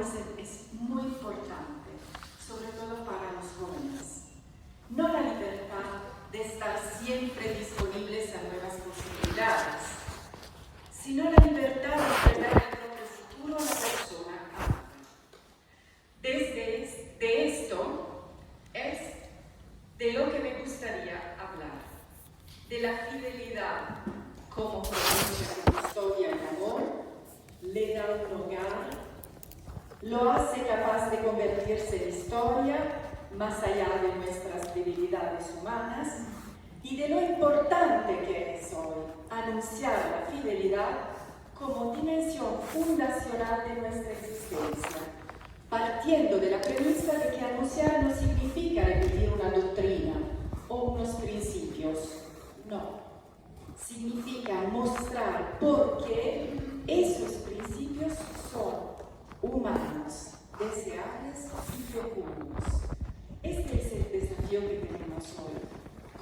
es muy importante, sobre todo para los jóvenes. No la libertad de estar siempre disponibles a nuevas posibilidades, sino la libertad de entregar el propio futuro a la persona amada. De esto es de lo que me gustaría hablar, de la fidelidad como provincia que custodia el amor, le da un hogar, lo hace capaz de convertirse en historia más allá de nuestras debilidades humanas, y de lo importante que es hoy anunciar la fidelidad como dimensión fundacional de nuestra existencia, partiendo de la premisa de que anunciar no significa repetir una doctrina o unos principios, no. Significa mostrar por qué esos principios son humanos, deseables y fecundos. Este es el desafío que tenemos hoy.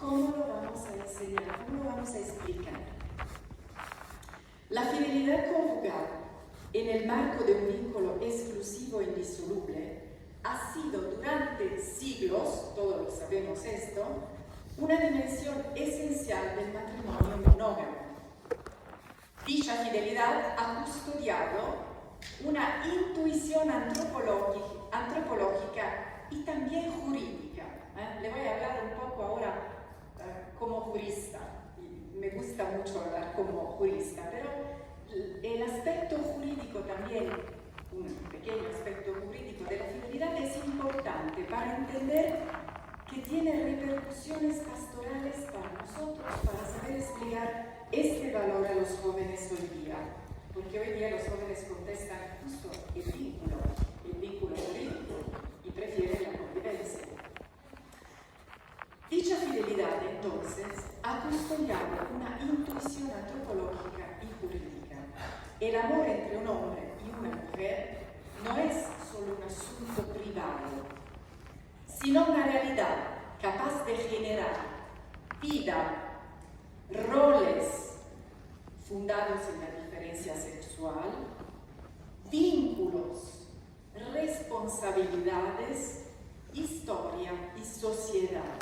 ¿Cómo lo vamos a enseñar? ¿Cómo lo vamos a explicar? La fidelidad conjugal, en el marco de un vínculo exclusivo e indisoluble, ha sido durante siglos, todos lo sabemos esto, una dimensión esencial del matrimonio monógamo. Dicha fidelidad ha custodiado una intuición antropológica y también jurídica. Le voy a hablar un poco ahora como jurista, y me gusta mucho hablar como jurista, pero el aspecto jurídico también, un pequeño aspecto jurídico de la fidelidad es importante para entender que tiene repercusiones pastorales para nosotros, para saber explicar este valor a los jóvenes hoy día. Porque hoy día los jóvenes contestan justo el vínculo jurídico, y prefieren la convivencia. Dicha fidelidad, entonces, ha custodiado una intuición antropológica y jurídica. El amor entre un hombre y una mujer no es solo un asunto privado, sino una realidad capaz de generar vida, roles fundados en la diferencia sexual, vínculos, responsabilidades, historia y sociedad.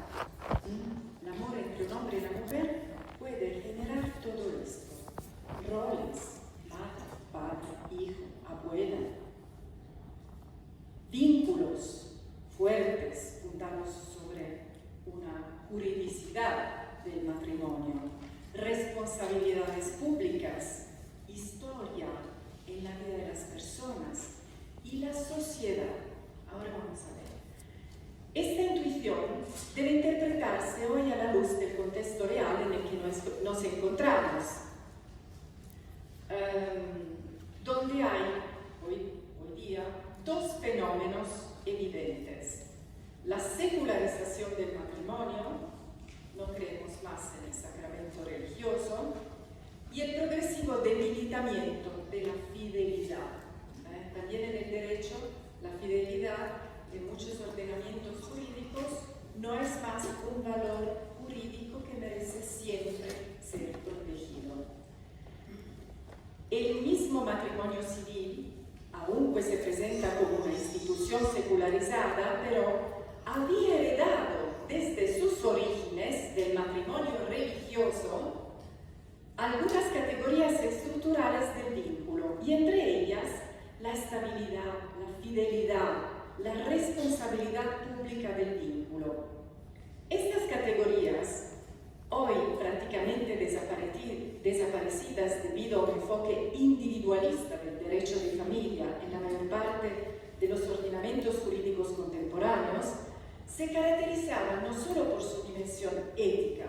El amor entre un hombre y una mujer puede generar todo esto. Roles, madre, padre, hijo, abuela. Vínculos fuertes fundados sobre una juridicidad del matrimonio. Responsabilidades públicas, historia en la vida de las personas y la sociedad. Ahora vamos a ver. Esta intuición debe interpretarse hoy a la luz del contexto real en el que nos encontramos, donde hay hoy día dos fenómenos evidentes. La secularización del matrimonio, no creemos más en el sacramento religioso, y el progresivo debilitamiento de la fidelidad. También en el derecho, la fidelidad de muchos ordenamientos jurídicos no es más un valor jurídico que merece siempre ser protegido. El mismo matrimonio civil, aunque se presenta como una institución secularizada, pero había heredado desde sus orígenes del matrimonio religioso algunas categorías estructurales del vínculo, y entre ellas la estabilidad, la fidelidad, la responsabilidad pública del vínculo. Estas categorías, hoy prácticamente desaparecidas debido a un enfoque individualista del derecho de familia en la mayor parte de los ordenamientos jurídicos contemporáneos, se caracterizaban no solo por su dimensión ética,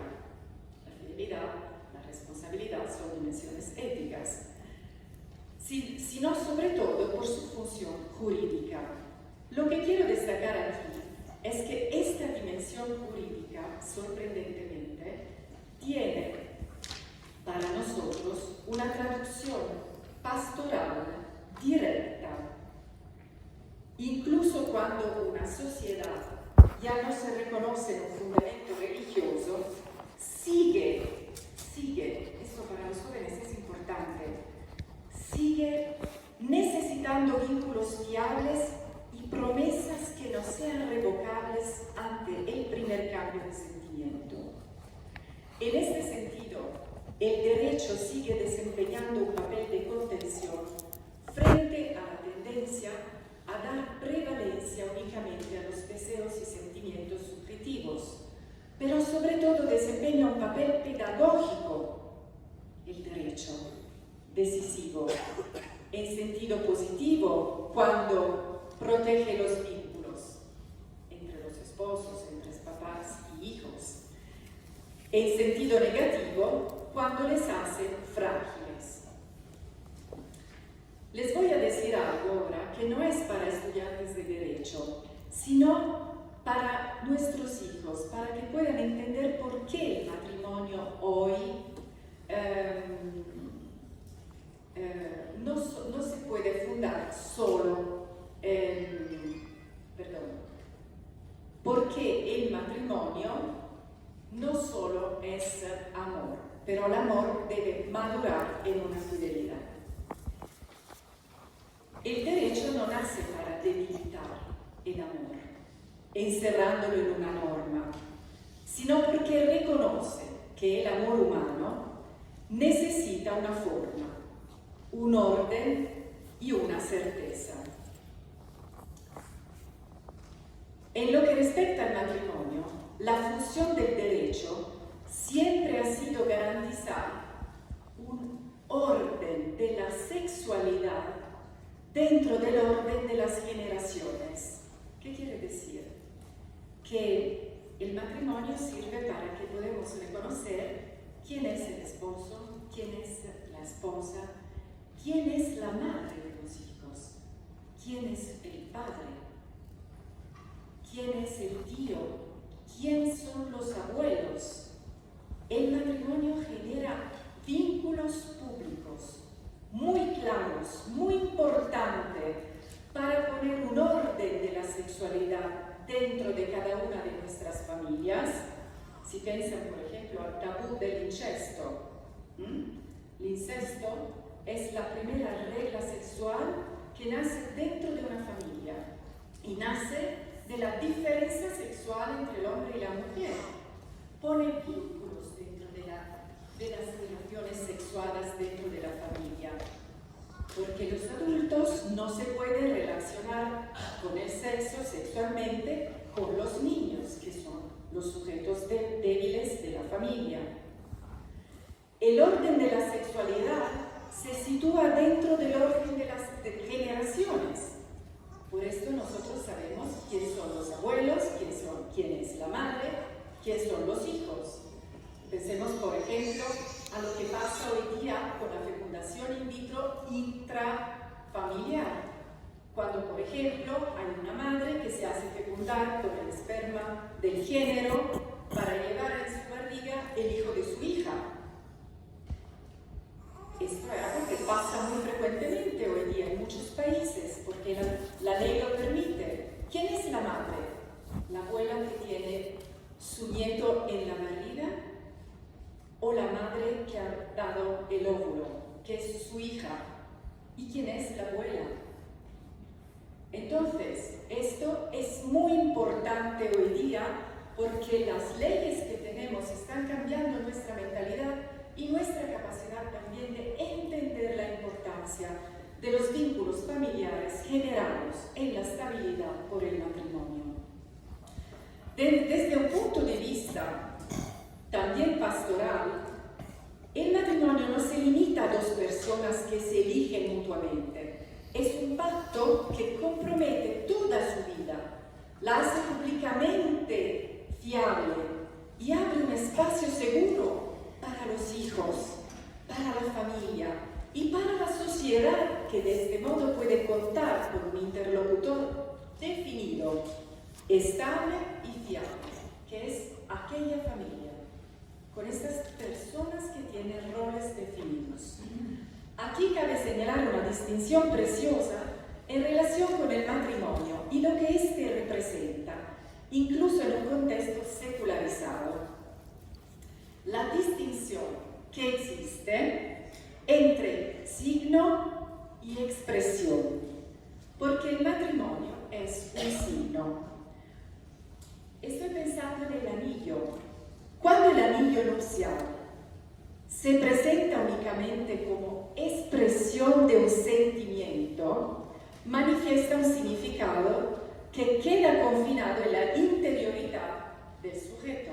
la fidelidad, la responsabilidad son dimensiones éticas, sino sobre todo por su función jurídica. Lo que quiero destacar aquí es que esta dimensión jurídica, sorprendentemente, tiene para nosotros una traducción pastoral directa. Incluso cuando una sociedad ya no se reconoce en un fundamento religioso, sigue, esto para los jóvenes es importante, sigue necesitando vínculos fiables En este sentido, el derecho sigue desempeñando un papel de contención frente a la tendencia a dar prevalencia únicamente a los deseos y sentimientos subjetivos, pero sobre todo desempeña un papel pedagógico, el derecho, decisivo, en sentido positivo, cuando protege los vínculos entre los esposos, entre papás y hijos, en sentido negativo, cuando les hace frágiles. Les voy a decir algo ahora que no es para estudiantes de derecho, sino para nuestros hijos, para que puedan entender por qué el matrimonio hoy no se puede fundar solo, porque el matrimonio no solo es amor, pero el amor debe madurar en una fidelidad. El derecho no nace para debilitar el amor, encerrándolo en una norma, sino porque reconoce que el amor humano necesita una forma, un orden y una certeza. En lo que respecta al matrimonio, la función del derecho siempre ha sido garantizar un orden de la sexualidad dentro del orden de las generaciones. ¿Qué quiere decir? Que el matrimonio sirve para que podamos reconocer quién es el esposo, quién es la esposa, quién es la madre de los hijos, quién es el padre, quién es el tío, quién son los abuelos. El matrimonio genera vínculos públicos muy claros, muy importante para poner un orden de la sexualidad dentro de cada una de nuestras familias. Si piensan, por ejemplo, al tabú del incesto. El incesto es la primera regla sexual que nace dentro de una familia y nace de la diferencia sexual entre el hombre y la mujer. Pone vínculos dentro de las relaciones sexuales dentro de la familia, porque los adultos no se pueden relacionar con el sexo sexualmente con los niños, que son los sujetos débiles de la familia. El orden de la sexualidad se sitúa dentro del orden de las generaciones. Por esto nosotros sabemos quién son los abuelos, quién es la madre, quién son los hijos. Pensemos, por ejemplo, a lo que pasa hoy día con la fecundación in vitro intrafamiliar. Cuando, por ejemplo, hay una madre que se hace fecundar con el esperma del género para llevar en su barriga el hijo de su hija. Esto es algo que pasa muy frecuentemente hoy día en muchos países, porque la ley lo permite. ¿Quién es la madre? ¿La abuela que tiene su nieto en la barriga? ¿O la madre que ha dado el óvulo, que es su hija? ¿Y quién es la abuela? Entonces, esto es muy importante hoy día porque las leyes que tenemos están cambiando nuestra mentalidad y nuestra capacidad también de entender la importancia de los vínculos familiares generados en la estabilidad por el matrimonio. Desde un punto de vista también pastoral, el matrimonio no se limita a dos personas que se eligen mutuamente. Es un pacto que compromete toda su vida, la hace públicamente fiable y abre un espacio seguro para los hijos, para la familia y para la sociedad, que de este modo puede contar con un interlocutor definido, estable y fiable, que es aquella familia, con estas personas que tienen roles definidos. Aquí cabe señalar una distinción preciosa en relación con el matrimonio y lo que éste representa, incluso en un contexto secularizado. La distinción que existe entre signo y expresión, porque el matrimonio es un signo. Estoy pensando en el anillo. Cuando el anillo nupcial se presenta únicamente como expresión de un sentimiento, manifiesta un significado que queda confinado en la interioridad del sujeto.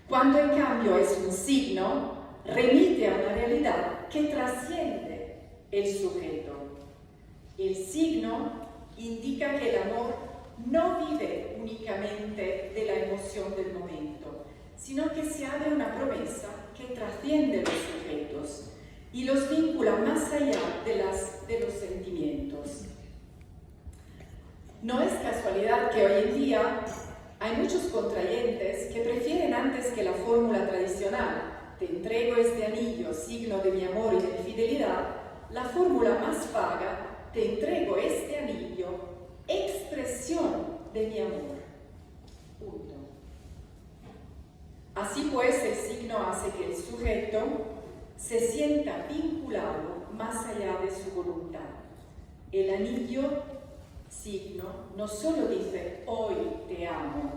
Cuando en cambio es un signo, remite a una realidad que trasciende el sujeto. El signo indica que el amor no vive únicamente de la emoción del momento, sino que se abre una promesa que trasciende los sujetos y los vincula más allá de los sentimientos. No es casualidad que hoy en día hay muchos contrayentes que prefieren antes que la fórmula tradicional, te entrego este anillo, signo de mi amor y de mi fidelidad, la fórmula más vaga, te entrego este anillo, expresión de mi amor. Punto. Así pues, el signo hace que el sujeto se sienta vinculado más allá de su voluntad. El anillo, signo, no solo dice hoy te amo,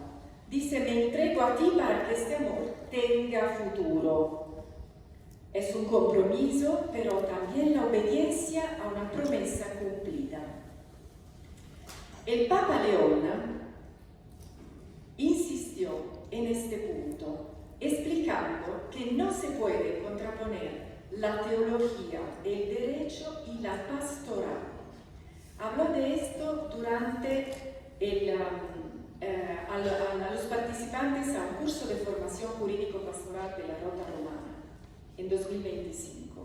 dice me entrego a ti para que este amor tenga futuro. Es un compromiso, pero también la obediencia a una promesa cumplida. El Papa León insistió en este punto, explicando que no se puede contraponer la teología, el derecho y la pastoral. Habló de esto durante a los participantes a un curso de formación jurídico-pastoral de la Rota Romana en 2025.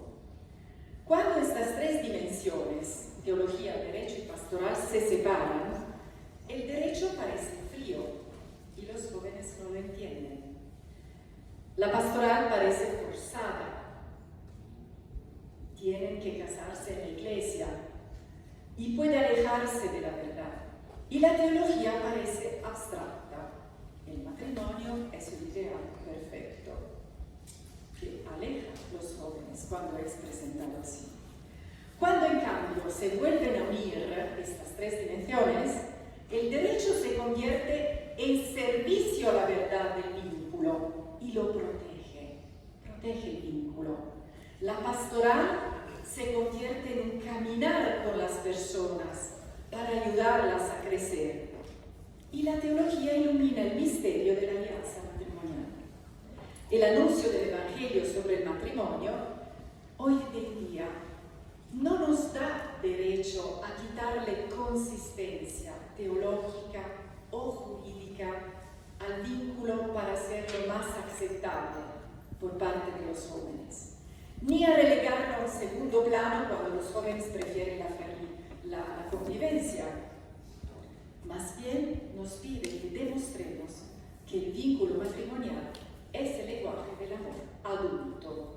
Cuando estas tres dimensiones, teología, derecho y pastoral, se separan, el derecho parece frío y los jóvenes no lo entienden. La pastoral parece forzada. Tienen que casarse en la iglesia y puede alejarse de la verdad. Y la teología parece abstracta. El matrimonio es un ideal perfecto que aleja a los jóvenes cuando es presentado así. Cuando en cambio se vuelven a unir estas tres dimensiones, el derecho se convierte en servicio a la verdad del vínculo y lo protege el vínculo. La pastoral se convierte en un caminar con las personas para ayudarlas a crecer. Y la teología ilumina el misterio de la alianza matrimonial. El anuncio del Evangelio sobre el matrimonio, hoy en día, no nos da derecho a quitarle consistencia teológica o jurídica al vínculo para hacerlo más aceptable por parte de los jóvenes, ni a relegarlo a un segundo plano cuando los jóvenes prefieren la convivencia. Más bien nos pide que demostremos que el vínculo matrimonial es el lenguaje del amor adulto.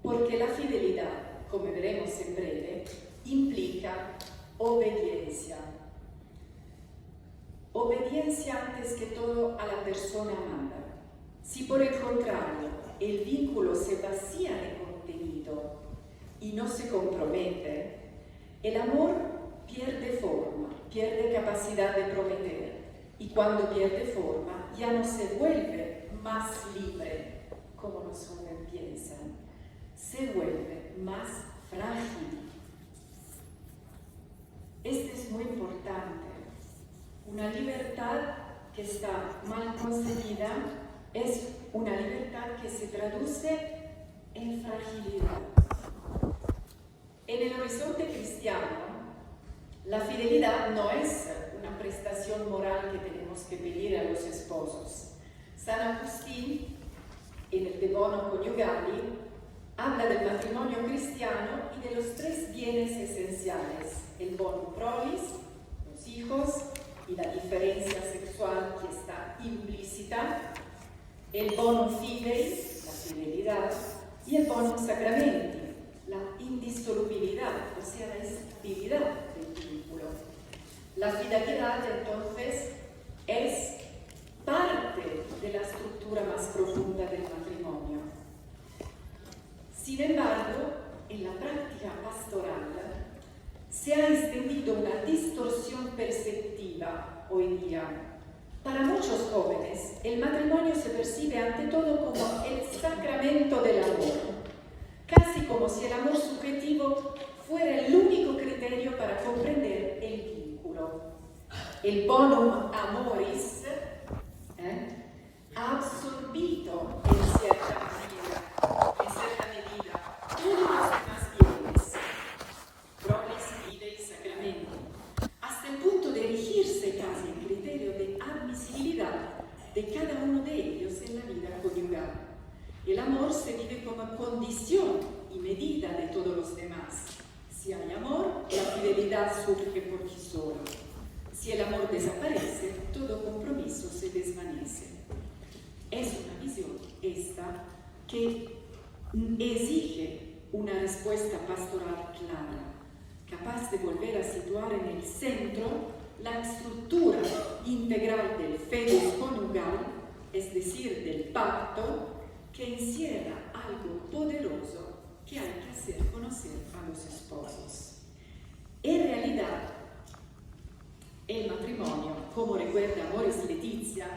Porque la fidelidad, como veremos en breve, implica obediencia. Obediencia antes que todo a la persona amada. Si por el contrario el vínculo se vacía de contenido y no se compromete, el amor pierde forma, pierde capacidad de prometer, y cuando pierde forma ya no se vuelve más libre como los jóvenes piensan, se vuelve más frágil. Esto es muy importante. Una libertad que está mal concebida es una libertad que se traduce en fragilidad. En el horizonte cristiano, la fidelidad no es una prestación moral que tenemos que pedir a los esposos. San Agustín, en el De Bono Coniugali, habla del matrimonio cristiano y de los tres bienes esenciales: el bonum prolis, los hijos, y la diferencia sexual que está implícita, el bonum fidei, la fidelidad, y el bonum sacramenti, la indisolubilidad, o sea, la estabilidad del vínculo. La fidelidad, entonces, es parte de la estructura más profunda del matrimonio. Sin embargo, en la práctica pastoral se ha extendido una distorsión perceptiva viva hoy día. Para muchos jóvenes, el matrimonio se percibe ante todo como el sacramento del amor, casi como si el amor subjetivo fuera el único criterio para comprender el vínculo. El bonum amoris ha absorbido en cierta medida todos los demás bienes, prolis, fide y sacramento, hasta el punto de erigirse casi en criterio de admisibilidad de cada uno de ellos en la vida conyugal. El amor se vive como condición y medida de todos los demás. Si hay amor, la fidelidad surge por sí sola. Si el amor desaparece, todo compromiso se desvanece. Es una visión esta que exige una respuesta pastoral clara, capaz de volver a situar en el centro la estructura integral del fidus conyugal, es decir, del pacto, que encierra algo poderoso que hay que hacer conocer a los esposos. En realidad, el matrimonio, como recuerda Amoris Laetitia,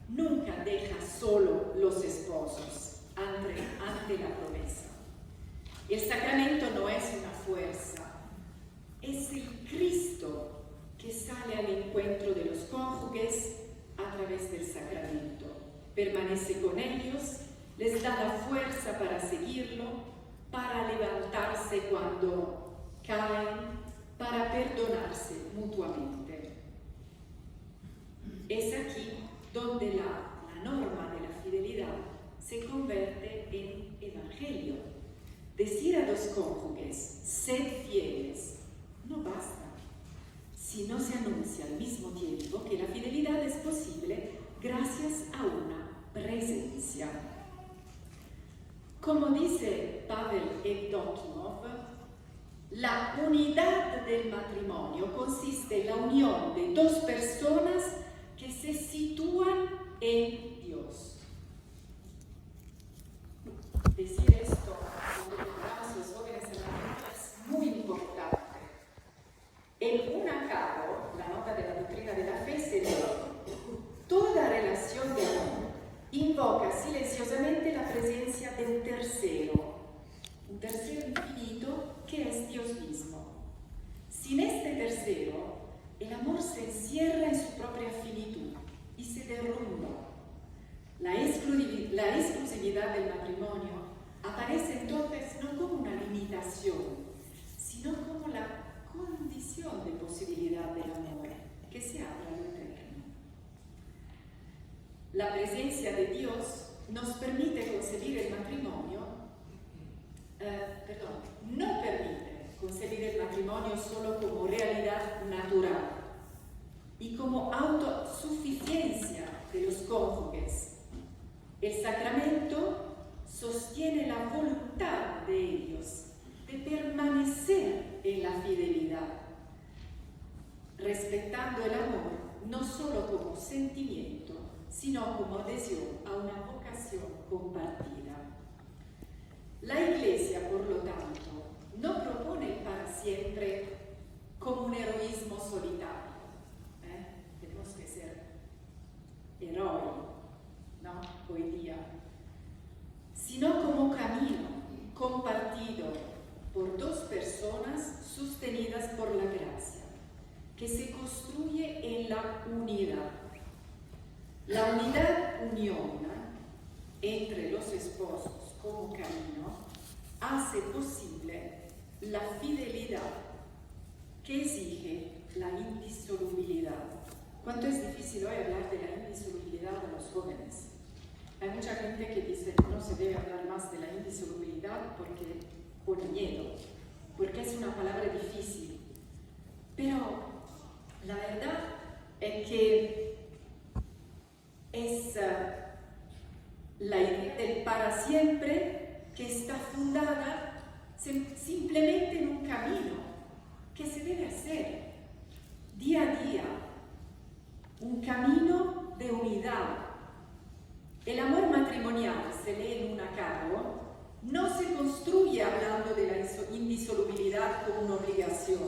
nunca deja solo los esposos ante la promesa. El sacramento no es una fuerza, es el Cristo que sale al encuentro de los cónyuges a través del sacramento. Permanece con ellos, les da la fuerza para seguirlo, para levantarse cuando caen, para perdonarse mutuamente. Es aquí donde la norma de la fidelidad se convierte en evangelio. Decir a los cónyuges, sed fieles, no basta, si no se anuncia al mismo tiempo que la fidelidad es posible gracias a una presencia. Como dice Pavel Evdokimov, la unidad del matrimonio consiste en la unión de dos personas que se sitúan en Dios. Decir esto cuando preparamos los jóvenes en la vida es muy importante. En un acabo, la nota de la doctrina de la fe se lee: toda relación de amor invoca silenciosamente la presencia de un tercero infinito que es Dios mismo. Sin este tercero, el amor se encierra en su propia finitud y se derrumba. La exclusividad del matrimonio aparece entonces no como una limitación, sino como la condición de posibilidad del amor que se abre a lo eterno. La presencia de Dios nos permite concebir el matrimonio, no permite concebir el matrimonio solo como realidad natural y como autosuficiencia de los cónyuges. El sacramento sostiene la voluntad de ellos de permanecer en la fidelidad, respetando el amor no solo como sentimiento, sino como adhesión a una vocación compartida. La Iglesia, por lo tanto, no propone para siempre como un heroísmo solitario. Tenemos que ser héroes, ¿no? Hoy día. Sino como camino compartido por dos personas sostenidas por la gracia, que se construye en la unidad. La unión entre los esposos como camino hace posible la fidelidad que exige la indisolubilidad. ¿Cuánto es difícil hoy hablar de la indisolubilidad a los jóvenes? Hay mucha gente que dice que no se debe hablar más de la indisolubilidad porque pone miedo, porque es una palabra difícil. Pero la verdad es que es la idea del para siempre que está fundada simplemente en un camino que se debe hacer día a día, un camino de unidad. El amor matrimonial, se lee en un acabo, no se construye hablando de la indisolubilidad como una obligación,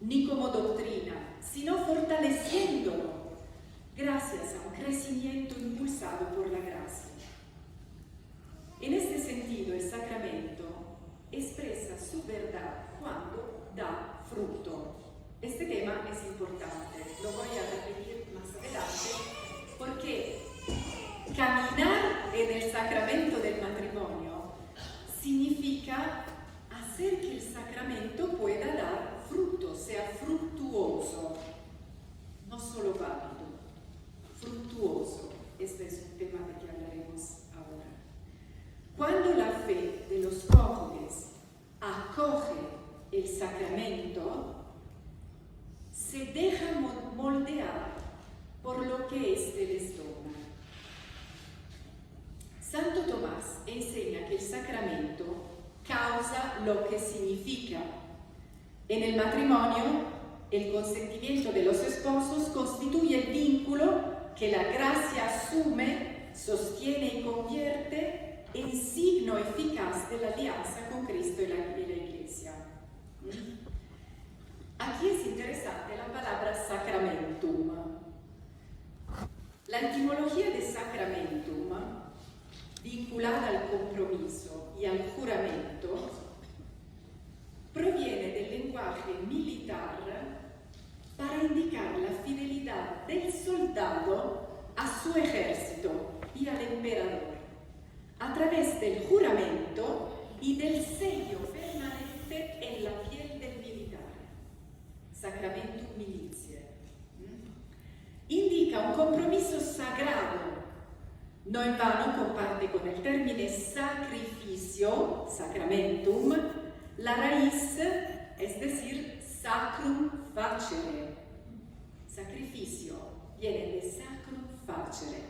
ni como doctrina, sino fortaleciéndolo gracias a un crecimiento impulsado por la gracia. En este sentido, el sacramento expresa su verdad cuando da fruto. Este tema es importante, lo voy a repetir más adelante, porque caminar en el sacramento del matrimonio significa hacer que el sacramento pueda dar fruto, sea fructuoso, no solo válido, fructuoso. Este es un tema de que hablaremos ahora. Cuando la fe de los cónyuges acoge el sacramento, se deja moldear por lo que éste les dona. Santo Tomás enseña que el sacramento causa lo que significa. En el matrimonio, el consentimiento de los esposos constituye el vínculo que la gracia asume, sostiene y convierte en signo eficaz de la alianza con Cristo y la Iglesia. Aquí es interesante la palabra sacramentum. La etimología de sacramentum, vinculada al compromiso y al juramento, proviene del lenguaje militar para indicar la fidelidad del soldado a su ejército y al emperador, a través del juramento y del sello permanente en la piel del militar. Sacramentum militiae. Indica un compromiso sagrado. No en vano comparte con el término sacrificio, sacramentum, la raíz, es decir, sacrum facere. Sacrificio viene de sacrum facere,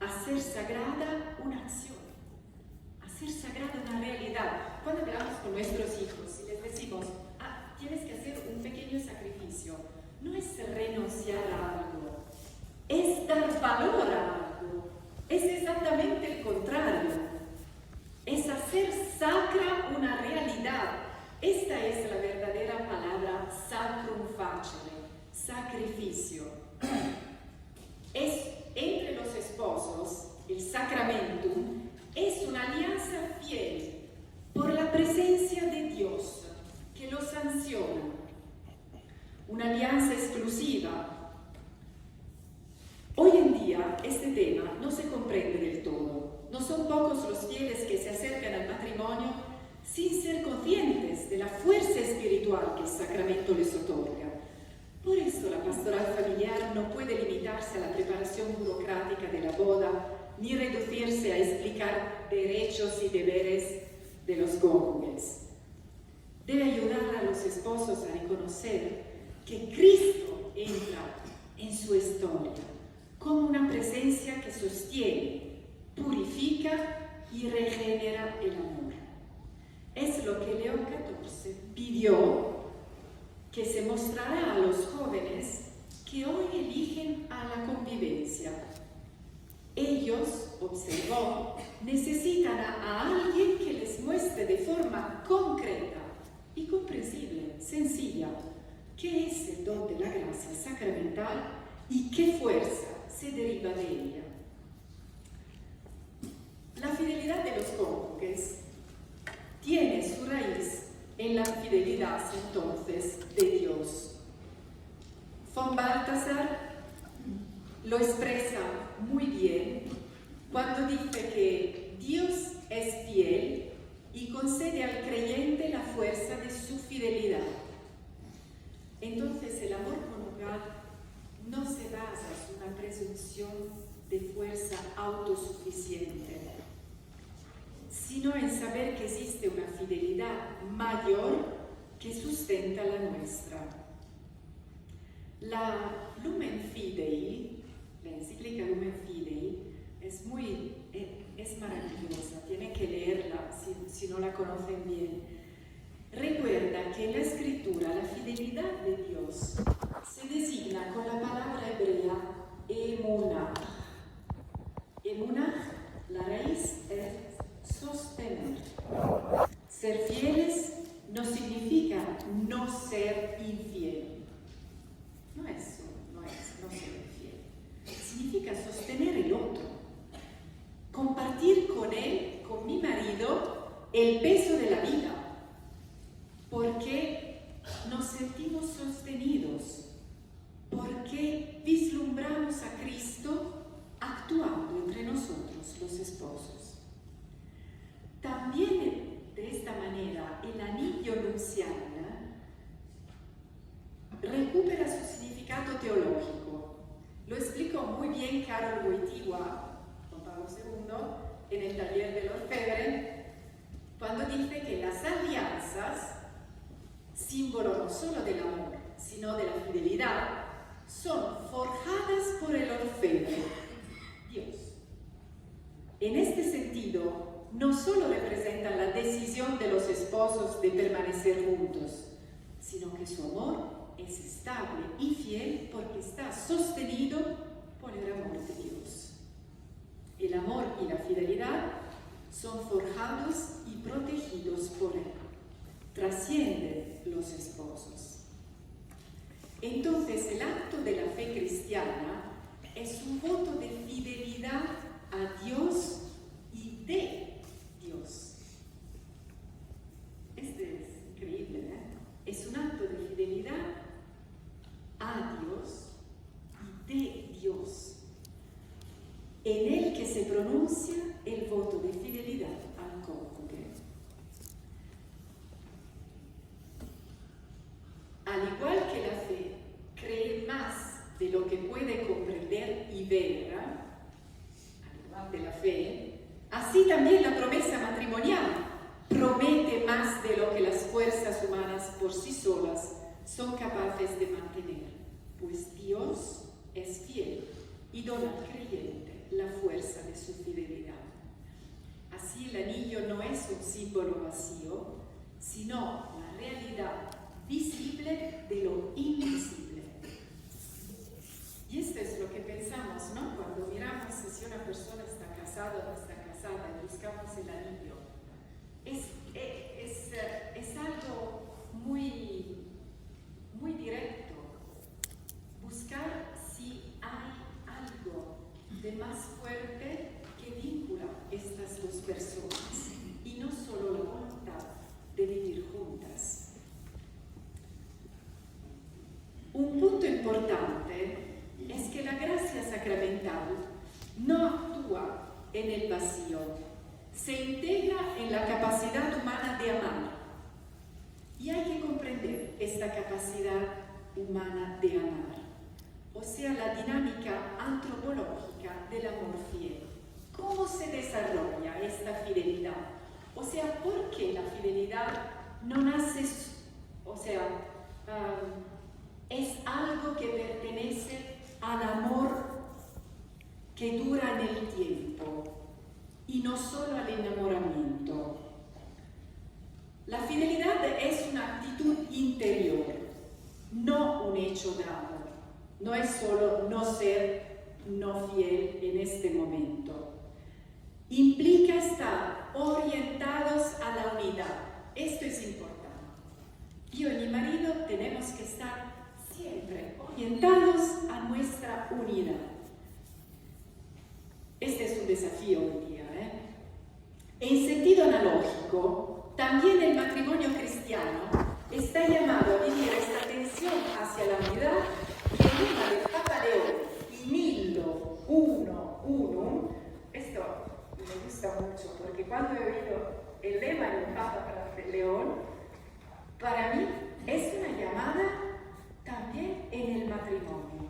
hacer sagrada una acción, hacer sagrada una realidad. Cuando hablamos con nuestros hijos y les decimos, tienes que hacer un pequeño sacrificio, no es renunciar a algo, es dar valor a algo, es exactamente el contrario, es hacer sacra una realidad. Esta es la verdadera palabra sacrum facere, sacrificio. Es entre los esposos, el sacramentum es una alianza fiel por la presencia de Dios que lo sanciona, una alianza exclusiva. Hoy en día este tema no se comprende del todo. No son pocos los fieles que se acercan al matrimonio sin ser conscientes de la fuerza espiritual que el sacramento les otorga. Por eso la pastoral familiar no puede limitarse a la preparación burocrática de la boda, ni reducirse a explicar derechos y deberes de los cónyuges. Debe ayudar a los esposos a reconocer que Cristo entra en su historia como una presencia que sostiene, purifica y regenera el amor. Es lo que León XIV pidió que se mostrará a los jóvenes que hoy eligen a la convivencia. Ellos, observó, necesitan a alguien que les muestre de forma concreta y comprensible, sencilla, qué es el don de la gracia sacramental y qué fuerza se deriva de ella. La fidelidad de los cónyuges tiene su raíz en la fidelidad entonces de Dios. Von Balthasar lo expresa muy bien cuando dice que Dios es fiel y concede al creyente la fuerza de su fidelidad. Entonces el amor conyugal no se basa en una presunción de fuerza autosuficiente, sino en saber que existe una fidelidad mayor que sustenta la nuestra. La Lumen Fidei, la encíclica Lumen Fidei, es maravillosa, tienen que leerla si no la conocen bien. Recuerda que en la Escritura la fidelidad de Dios se designa con la palabra hebrea emunah. Emunah, la raíz es sostener. Ser fieles no significa no ser infiel. no ser infiel. Significa sostener el otro, compartir con él, con mi marido, el peso de la vida, porque nos sentimos sostenidos, porque vislumbramos a Cristo actuando entre nosotros, los esposos. También de esta manera el anillo nupcial recupera su significado teológico. Lo explicó muy bien Karol Wojtyła, Juan Pablo II, en el taller del orfebre, cuando dice que las alianzas, símbolo no solo del amor, sino de la fidelidad, son forjadas por el orfebre, Dios. En este sentido, no solo representan la decisión de los esposos de permanecer juntos, sino que su amor es estable y fiel porque está sostenido por el amor de Dios. El amor y la fidelidad son forjados y protegidos por Él. Trascienden los esposos. Entonces, el acto de la fe cristiana es un voto de fidelidad a Dios y de Dios. Este es increíble, ¿eh? Es un acto de fidelidad a Dios y de Dios, en el que se pronuncia el voto de fidelidad al cónyuge. Al igual que la fe cree más de lo que puede comprender y ver, al igual de la fe, así también la promesa matrimonial promete más de lo que las fuerzas humanas por sí solas son capaces de mantener, pues Dios es fiel y dona al creyente la fuerza de su fidelidad. Así el anillo no es un símbolo vacío, sino la realidad visible de lo invisible. Y esto es lo que pensamos, ¿no? Cuando miramos si una persona está casada o no está casada y buscamos el anillo. Es algo muy directo. Buscar si hay algo de más fuerte que vincula estas dos personas y no solo la voluntad de vivir juntas. Un punto importante es que la gracia sacramental no actúa en el vacío, se integra en la capacidad humana de amar. Y hay que comprender esta capacidad humana de amar, o sea, la dinámica antropológica del amor fiel. ¿Cómo se desarrolla esta fidelidad? O sea, ¿por qué la fidelidad no nace, es algo que pertenece al amor que dura en el tiempo y no solo al enamoramiento? La fidelidad es una actitud interior, no un hecho dado. No es solo no ser no fiel en este momento. Implica estar orientados a la unidad. Esto es importante. Yo y mi marido tenemos que estar siempre orientados a nuestra unidad. Este es un desafío hoy día, ¿eh? En sentido analógico, también el matrimonio cristiano está llamado a vivir esta tensión hacia la unidad que el lema del Papa León, in illo uno unum. Esto me gusta mucho porque cuando he oído el lema del Papa León, para mí es una llamada también en el matrimonio.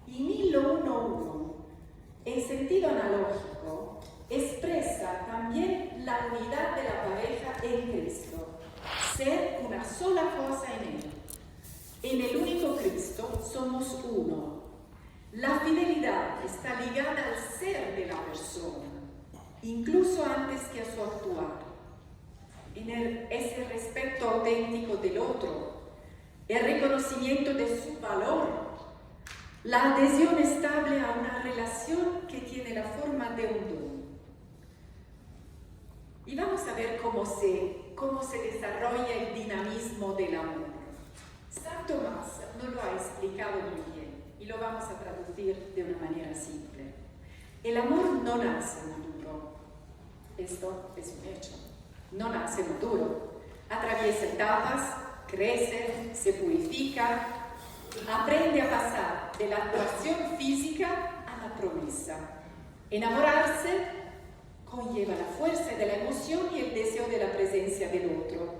In illo uno unum, en sentido analógico, expresa también la unidad de la pareja en Cristo, ser una sola cosa en Él. En el único Cristo somos uno. La fidelidad está ligada al ser de la persona, incluso antes que a su actuar. Es el respeto auténtico del otro, el reconocimiento de su valor, la adhesión estable a una relación que tiene la forma de un don. Y vamos a ver cómo se desarrolla el dinamismo del amor. San Tomás no lo ha explicado muy bien y lo vamos a traducir de una manera simple. El amor no nace maduro. Esto es un hecho. No nace maduro. Atraviesa etapas, crece, se purifica, aprende a pasar de la actuación física a la promesa. Enamorarse conlleva la fuerza de la emoción y el deseo de la presencia del otro.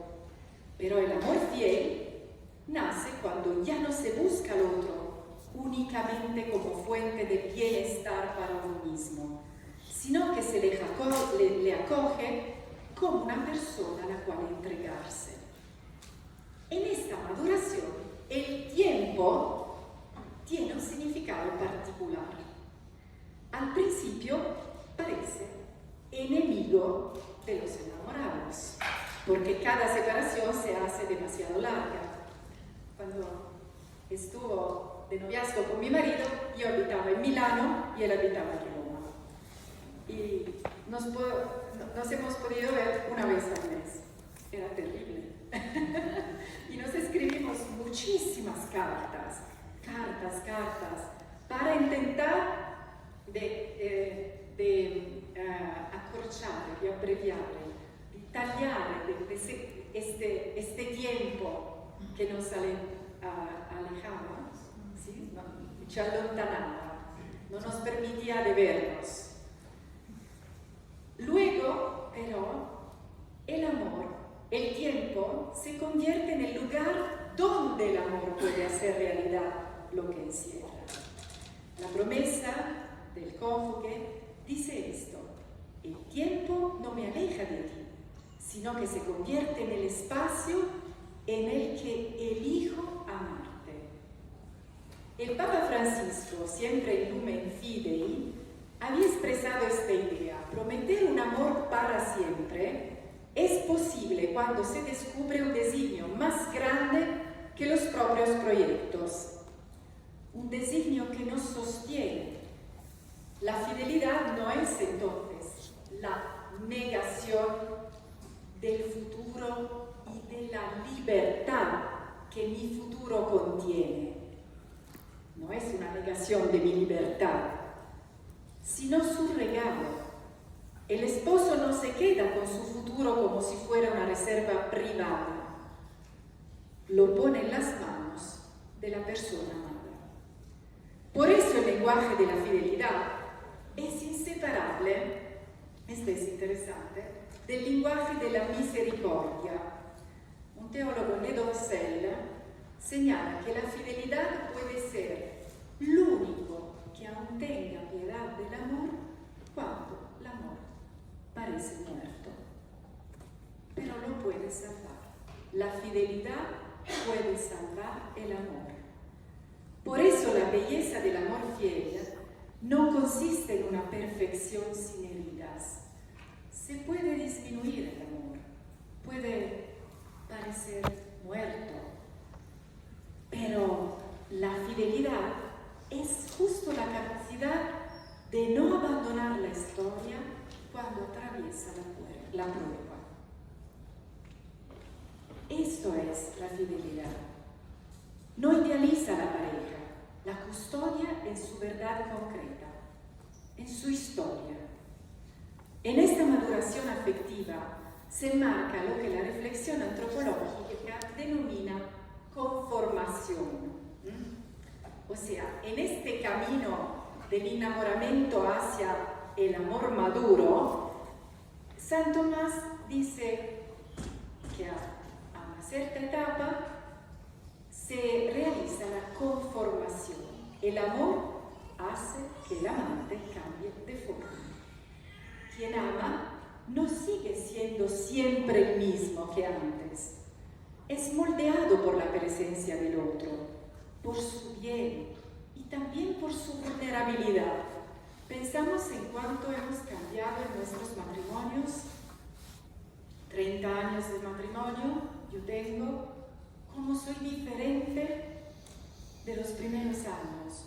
Pero el amor fiel nace cuando ya no se busca al otro únicamente como fuente de bienestar para uno mismo, sino que se le acoge como una persona a la cual entregarse. En esta maduración, el tiempo tiene un significado particular. Al principio parece enemigo de los enamorados, porque cada separación se hace demasiado larga. Cuando estuvo de noviazgo con mi marido, yo habitaba en Milano y él habitaba en Roma. Y nos hemos podido ver una vez al mes. Era terrible. Y nos escribimos muchísimas cartas, para intentar acorchar, de abreviar, de tallar este tiempo que nos alejaba, ¿sí? Ci allontanaba, no nos permitía de vernos. Luego, pero, el amor, el tiempo, se convierte en el lugar donde el amor puede hacer realidad lo que encierra. La promesa del cónyuge dice esto: el tiempo no me aleja de ti, sino que se convierte en el espacio en el que elijo amarte. El Papa Francisco, siempre in Lumen Fidei, había expresado esta idea: prometer un amor para siempre es posible cuando se descubre un designio más grande que los propios proyectos, un designio que nos sostiene. La fidelidad no es entonces la negación del futuro y de la libertad que mi futuro contiene. No es una negación de mi libertad, sino su regalo. El esposo no se queda con su futuro como si fuera una reserva privada. Lo pone en las manos de la persona amada. Por eso el lenguaje de la fidelidad es inseparable, esto es interesante, del lenguaje de la misericordia. Un teólogo, Nedorcel, señala que la fidelidad puede ser lo único que aún tenga piedad del amor cuando el amor parece muerto, pero lo puede salvar. La fidelidad puede salvar el amor. Por eso la belleza del amor fiel no consiste en una perfección sin heridas. Se puede disminuir el amor, puede parecer muerto, pero la fidelidad es justo la capacidad de no abandonar la historia cuando atraviesa la prueba. Esto es la fidelidad. No idealiza la pareja, la custodia en su verdad concreta, en su historia. En esta maduración afectiva se enmarca lo que la reflexión antropológica denomina conformación. O sea, en este camino del enamoramiento hacia el amor maduro, San Tomás dice que a una cierta etapa se realiza la conformación. El amor hace que el amante cambie de forma. Quien ama no sigue siendo siempre el mismo que antes. Es moldeado por la presencia del otro, por su bien y también por su vulnerabilidad. Pensamos en cuánto hemos cambiado en nuestros matrimonios. 30 años de matrimonio, yo tengo, cómo soy diferente de los primeros años,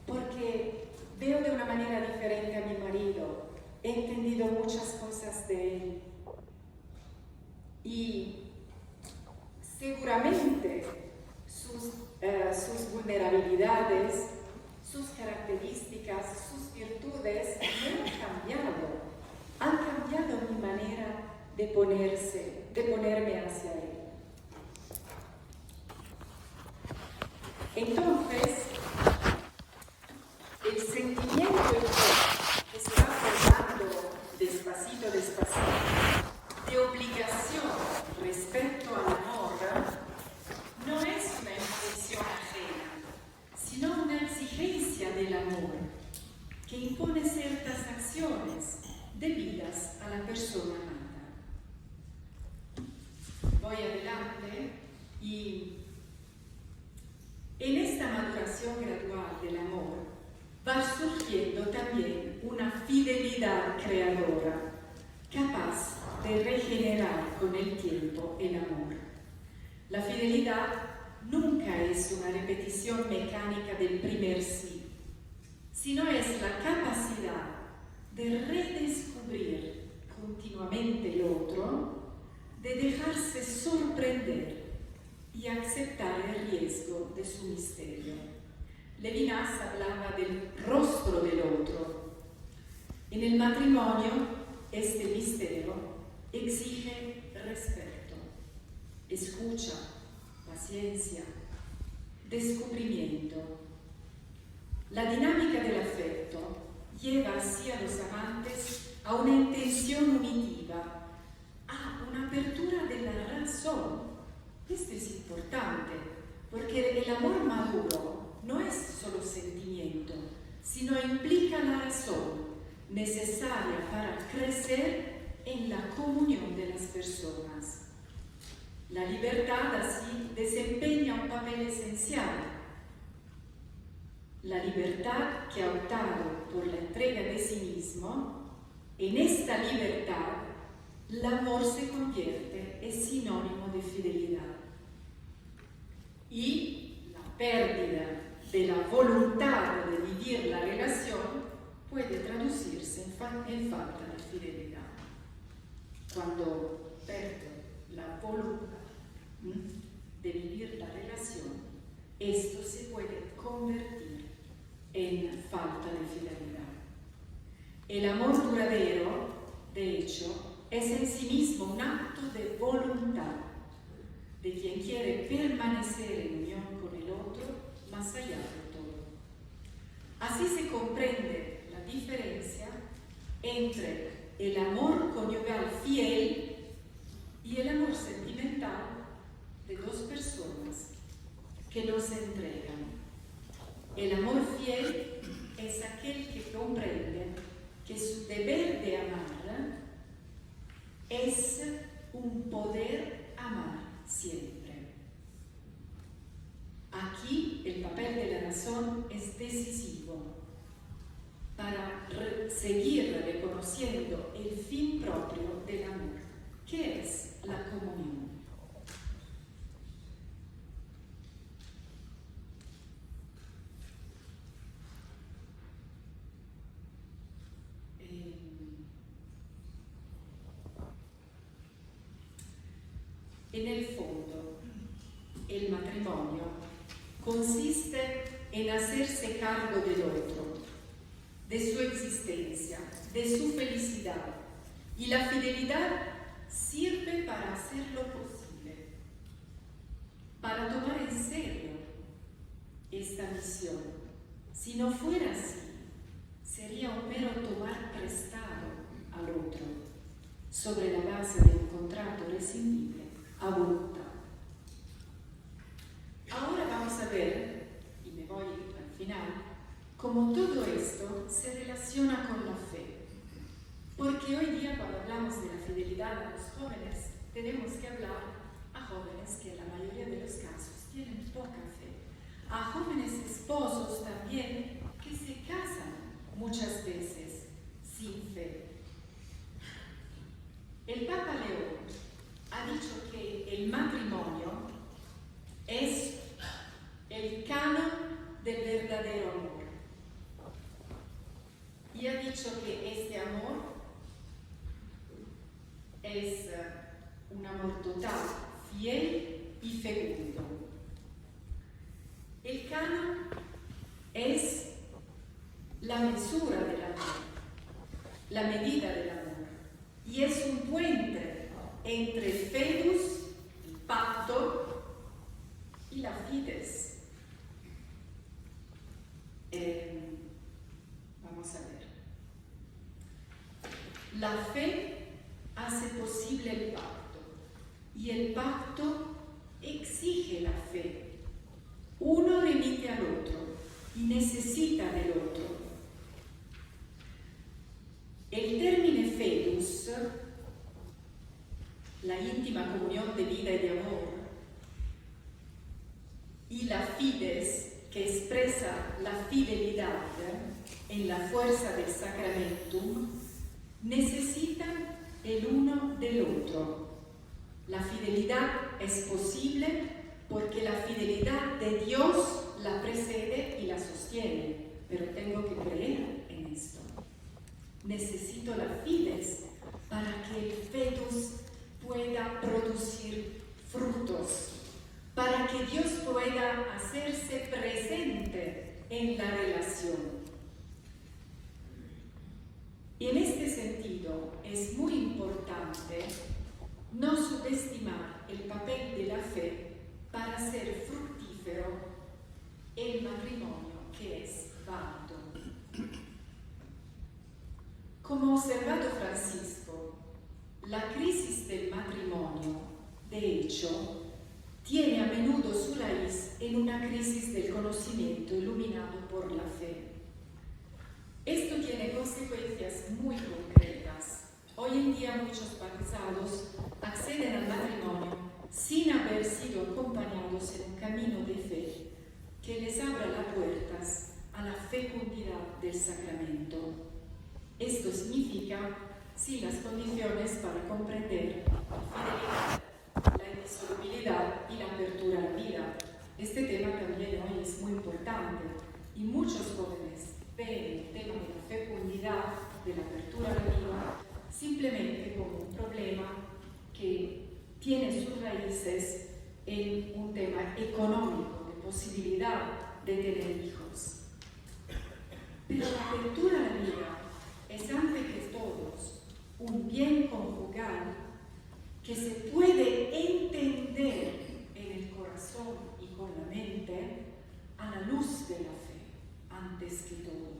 porque veo de una manera diferente a mi marido, he entendido muchas cosas de él y seguramente sus vulnerabilidades, sus características, sus virtudes han cambiado mi manera de ponerme hacia él. Entonces, el sentimiento que se va formando despacito, de obligación respecto al amor, no es una impresión ajena, sino una exigencia del amor que impone ciertas acciones debidas a la persona amada. Voy adelante y en esta maduración gradual del amor va surgiendo también una fidelidad creadora, capaz de regenerar con el tiempo el amor. La fidelidad nunca es una repetición mecánica del primer sí, sino es la capacidad de redescubrir continuamente el otro, de dejarse sorprender y aceptar el riesgo de su misterio. Levinas hablaba del rostro del otro. En el matrimonio, este misterio exige respeto, escucha, paciencia, descubrimiento. La dinámica del afecto lleva así a los amantes a una intención unitiva, a una apertura de la razón. Esto es importante, porque el amor maduro no es solo sentimiento, sino implica la razón necesaria para crecer en la comunión de las personas. La libertad así desempeña un papel esencial. La libertad que ha optado por la entrega de sí mismo, en esta libertad, el amor se convierte en sinónimo de fidelidad. Y la pérdida de la voluntad de vivir la relación puede traducirse en falta de fidelidad. Cuando perdo la voluntad de vivir la relación, esto se puede convertir en falta de fidelidad. El amor duradero, de hecho, es en sí mismo un acto de voluntad de quien quiere permanecer en unión con el otro más allá de todo. Así se comprende la diferencia entre el amor conyugal fiel y el amor sentimental de dos personas que no se entregan. El amor fiel es aquel que comprende que su deber de amar es un poder amar siempre. Aquí el papel de la razón es decisivo para seguir reconociendo el fin propio del amor, que es la comunión. En el fondo, el matrimonio consiste en hacerse cargo del otro, de su existencia, de su felicidad, y la fidelidad sirve para hacerlo posible, para tomar en serio esta misión. Si no fuera así, sería un mero tomar prestado al otro, sobre la base de un contrato rescindible a voluntad. Ahora vamos a ver, y me voy al final, cómo todo esto se relaciona con la fe. Porque hoy día, cuando hablamos de la fidelidad a los jóvenes, tenemos que hablar a jóvenes que en la mayoría de los casos tienen poca fe, a jóvenes esposos también que se casan muchas veces sin fe. El Papa León ha dicho que el matrimonio es el canon del verdadero amor. Y ha dicho que este amor es un amor total, fiel y fecundo. la medida del amor, y es un puente entre el fidus, el pacto, y la fides. Vamos a ver. La fe hace posible el pacto, y el pacto exige la fe. Uno remite al otro y necesita del otro. El término fidus, la íntima comunión de vida y de amor, y la fides, que expresa la fidelidad en la fuerza del sacramentum, necesitan el uno del otro. La fidelidad es posible porque la fidelidad de Dios la precede y la sostiene, pero tengo que creer en esto. Necesito la fides para que el fetus pueda producir frutos, para que Dios pueda hacerse presente en la relación. Y en este sentido es muy importante no subestimar el papel de la fe para ser fructífero el matrimonio que es válido. Como ha observado Francisco, la crisis del matrimonio, de hecho, tiene a menudo su raíz en una crisis del conocimiento iluminado por la fe. Esto tiene consecuencias muy concretas. Hoy en día muchos bautizados acceden al matrimonio sin haber sido acompañados en un camino de fe que les abra las puertas a la fecundidad del sacramento. Esto significa sin las condiciones para comprender la fidelidad, la indisolubilidad y la apertura a la vida. Este tema también hoy es muy importante y muchos jóvenes ven el tema de la fecundidad, de la apertura a la vida, simplemente como un problema que tiene sus raíces en un tema económico, de posibilidad de tener hijos. Pero la apertura a la vida es antes que todos un bien conjugal que se puede entender en el corazón y con la mente a la luz de la fe, antes que todo.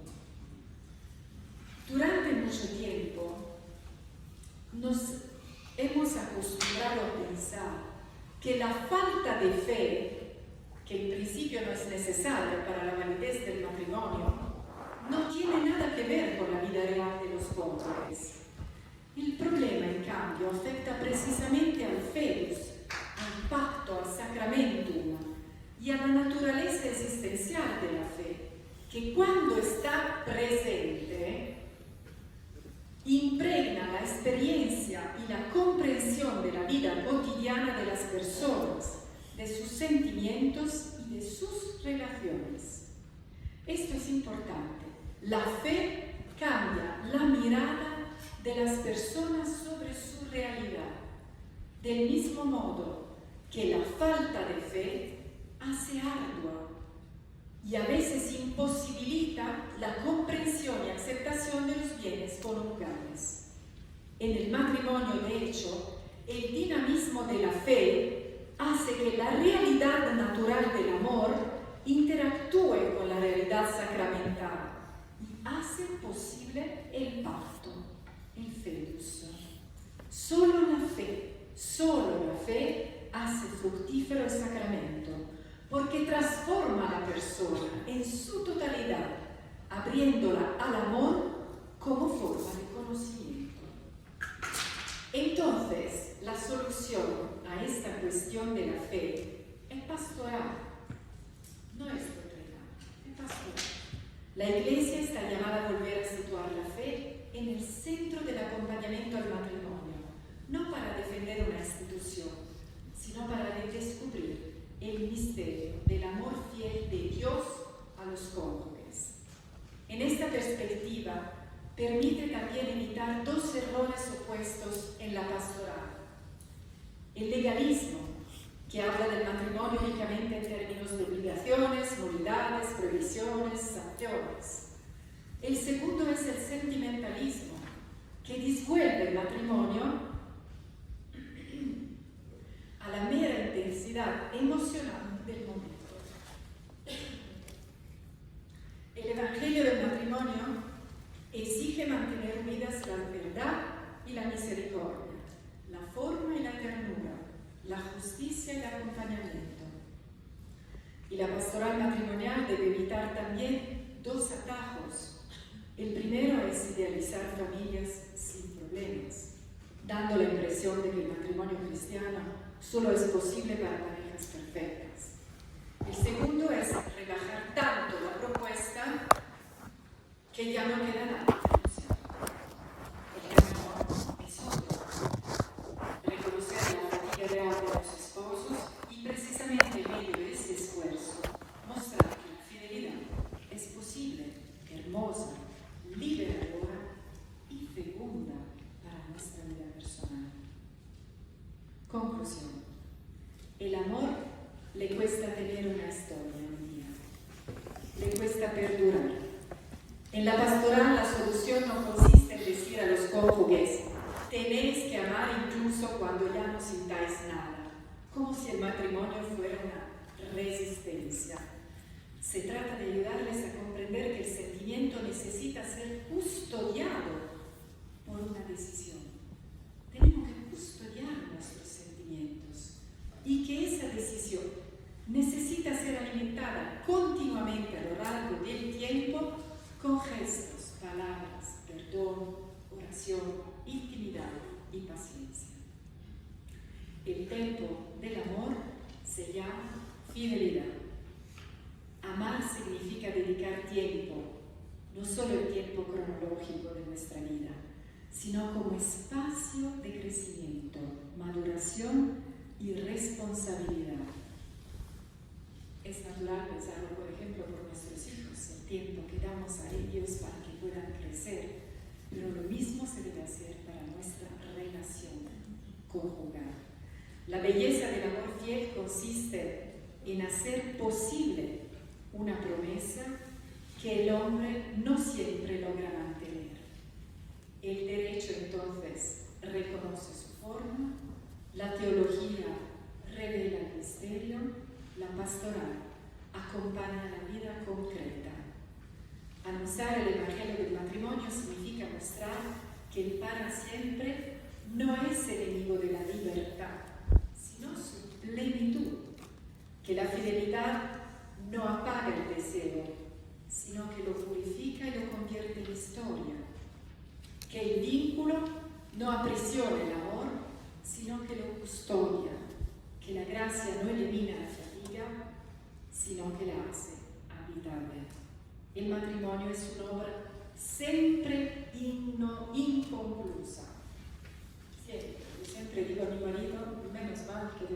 Durante mucho tiempo nos hemos acostumbrado a pensar que la falta de fe, que en principio no es necesaria para la validez del matrimonio, no tiene nada que ver con la vida real de los cónyuges. El problema, en cambio, afecta precisamente al fidus, al pacto, al sacramentum y a la naturaleza existencial de la fe, que cuando está presente impregna la experiencia y la comprensión de la vida cotidiana de las personas, de sus sentimientos y de sus relaciones. Esto es importante. La fe cambia la mirada de las personas sobre su realidad, del mismo modo que la falta de fe hace ardua y a veces imposibilita la comprensión y aceptación de los bienes conjugales. En el matrimonio, de hecho, el dinamismo de la fe hace que la realidad natural del amor interactúe con la realidad sacramental y hace posible el pacto, el fidus. Solo la fe hace fructífero el sacramento, porque transforma a la persona en su totalidad, abriéndola al amor como forma de conocimiento. Entonces, la solución a esta cuestión de la fe es pastoral, no es doctrinal, es pastoral. La Iglesia está llamada a volver a situar la fe en el centro del acompañamiento al matrimonio, no para defender una institución, sino para descubrir el misterio del amor fiel de Dios a los cónyuges. En esta perspectiva, permite también evitar dos errores opuestos en la pastoral. El legalismo, que habla del matrimonio únicamente en términos de obligaciones, nulidades, prohibiciones, sanciones. El segundo es el sentimentalismo, que disuelve el matrimonio a la mera intensidad emocional del momento. El Evangelio del matrimonio exige mantener unidas la verdad y la misericordia, la forma y la ternura, la justicia y el acompañamiento. Y la pastoral matrimonial debe evitar también dos atajos. El primero es idealizar familias sin problemas, dando la impresión de que el matrimonio cristiano solo es posible para parejas perfectas. El segundo es relajar tanto la propuesta que ya no queda nada. El camino es otro. Reconocer la fatiga real de los esposos y precisamente en medio de este esfuerzo mostrar que la fidelidad es posible, hermosa, liberadora y fecunda para nuestra vida personal. Conclusión. El amor le cuesta tener una historia un día. Le cuesta perdurar. En la pastoral la solución no consiste en decir a los cónyuges: tenéis que amar incluso cuando ya no sintáis nada, como si el matrimonio fuera una resistencia. Se trata de ayudarles a comprender que el sentimiento necesita ser custodiado por una decisión. Tenemos que custodiar nuestros sentimientos y que esa decisión necesita ser alimentada continuamente a lo largo del tiempo con gestos, palabras, perdón, oración, intimidad y paciencia. El tempo del amor se llama fidelidad. Amar significa dedicar tiempo, no solo el tiempo cronológico de nuestra vida, sino como espacio de crecimiento, maduración y responsabilidad. Es natural pensarlo, por ejemplo, por nuestros hijos, el tiempo que damos a ellos para que puedan crecer, pero lo mismo se debe hacer para nuestra relación conjugal. La belleza del amor fiel consiste en hacer posible una promesa que el hombre no siempre logra mantener. El derecho entonces reconoce su forma, la teología revela el misterio, la pastoral acompaña la vida concreta. Anunciar el Evangelio del matrimonio significa mostrar que el para siempre no es enemigo de la libertad, sino su plenitud, que la fidelidad no apaga el deseo, sino que lo purifica y lo convierte en historia, que el vínculo no aprisiona el amor, sino que lo custodia, que la gracia no elimina la fatiga, sino que la hace habitable. El matrimonio es una obra siempre inconclusa. Siempre digo a mi marido, menos mal que